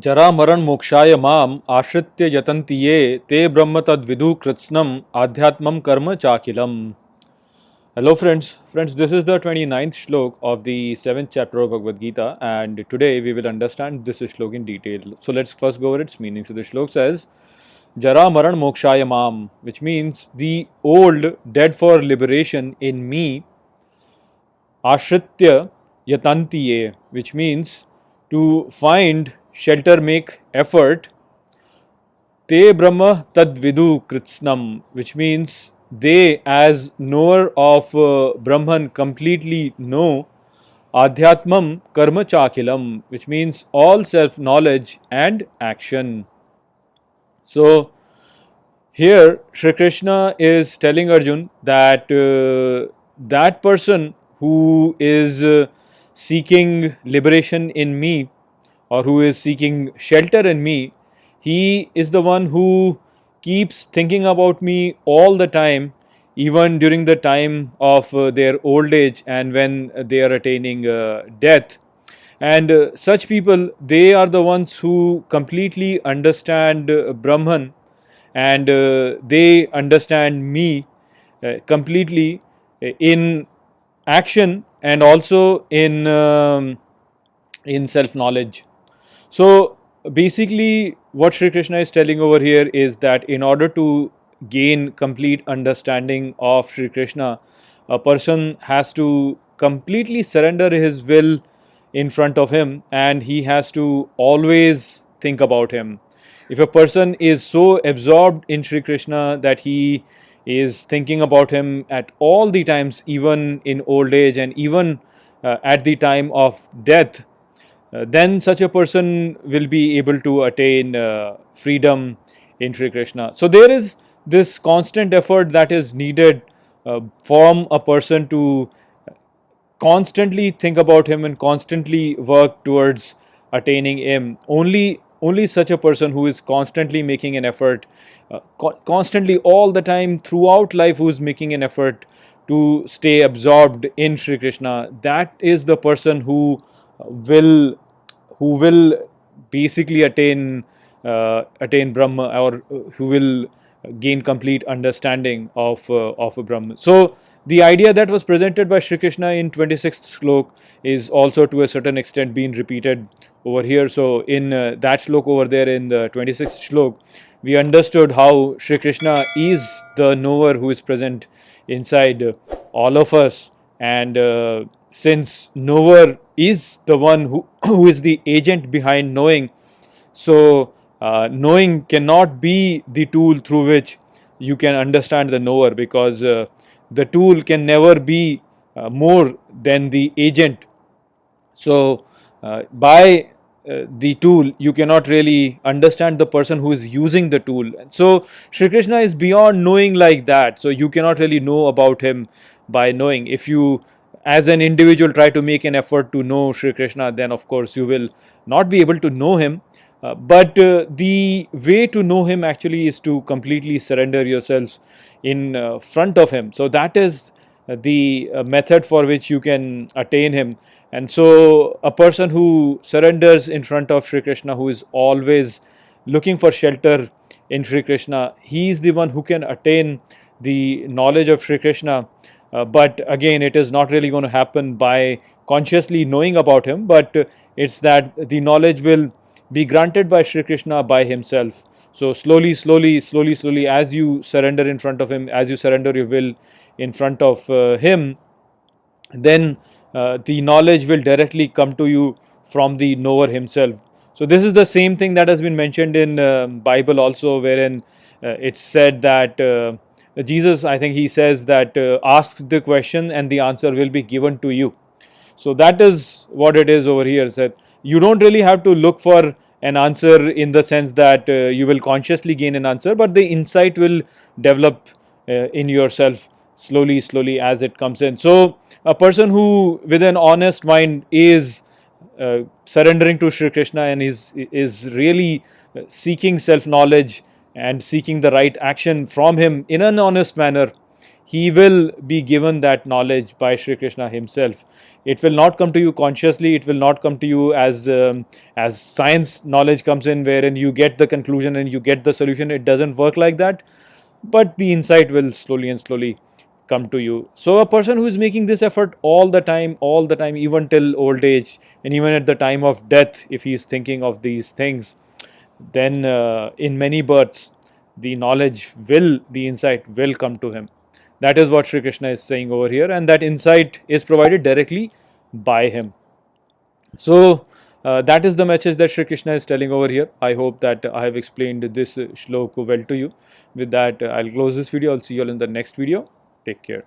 जरा मरण मोक्षाय माम आश्रित्य यतन्ति ये ते ब्रह्म तद्विदु कृत्स्नम आध्यात्मम कर्म चाकिलम. Hello friends, this is the 29th shlok of the 7th chapter of Bhagavad Gita, and today we will understand this shlok in detail. So let's first go over its meaning. So the shlok says, Jara Maran Mokshaya Mam, which means the old dead for liberation in me, Ashritya Yatantiye, which means to find shelter, make effort, Te Brahma Tadvidu Kritsnam, which means they, as knower of Brahman, completely know Adhyatmam Karma Chakilam, which means all self knowledge and action. So, here Shri Krishna is telling Arjun that that person who is seeking liberation in me, or who is seeking shelter in me, he is the one who keeps thinking about me all the time, even during the time of their old age and when they are attaining death. And such people, they are the ones who completely understand Brahman, and they understand me completely in action and also in self knowledge. So basically, what Sri Krishna is telling over here is that in order to gain complete understanding of Sri Krishna, a person has to completely surrender his will in front of him, and he has to always think about him. If a person is so absorbed in Sri Krishna that he is thinking about him at all the times, even in old age and even at the time of death, then such a person will be able to attain freedom in Sri Krishna. So there is this constant effort that is needed from a person to constantly think about him and constantly work towards attaining him. Only such a person who is constantly making an effort, constantly all the time throughout life, who is making an effort to stay absorbed in Sri Krishna, that is the person will who will basically attain Brahma, or who will gain complete understanding of a Brahma. So the idea that was presented by Shri Krishna in 26th shlok is also to a certain extent being repeated over here. So in that shlok over there, in the 26th shlok, we understood how Shri Krishna is the knower who is present inside all of us, and since knower is the one who is the agent behind knowing, so knowing cannot be the tool through which you can understand the knower, because the tool can never be more than the agent. So by the tool, you cannot really understand the person who is using the tool. So Shri Krishna is beyond knowing like that. So you cannot really know about him by knowing. If you, as an individual, try to make an effort to know Shri Krishna, then of course you will not be able to know him. But the way to know him actually is to completely surrender yourselves in front of him. So that is the method for which you can attain him. And so a person who surrenders in front of Sri Krishna, who is always looking for shelter in Sri Krishna, he is the one who can attain the knowledge of Sri Krishna. But again, it is not really going to happen by consciously knowing about him, but it's that the knowledge will be granted by Sri Krishna by himself. So slowly, as you surrender in front of him, as you surrender your will in front of him, then the knowledge will directly come to you from the knower himself. So this is the same thing that has been mentioned in Bible also, wherein it's said that Jesus, I think he says that ask the question and the answer will be given to you. So that is what it is over here. That you don't really have to look for an answer in the sense that you will consciously gain an answer, but the insight will develop in yourself slowly as it comes in. So a person who with an honest mind is surrendering to Sri Krishna and is really seeking self knowledge and seeking the right action from him in an honest manner, he will be given that knowledge by Shri Krishna himself. It will not come to you consciously. It will not come to you as science knowledge comes in, wherein you get the conclusion and you get the solution. It doesn't work like that, but the insight will slowly and slowly come to you. So a person who is making this effort all the time, even till old age, and even at the time of death, if he is thinking of these things, then in many births the insight will come to him. That is what Sri Krishna is saying over here, and that insight is provided directly by him. So that is the message that Sri Krishna is telling over here. I hope that I have explained this shlok well to you. With that, I'll close this video. I'll see you all in the next video. Take care.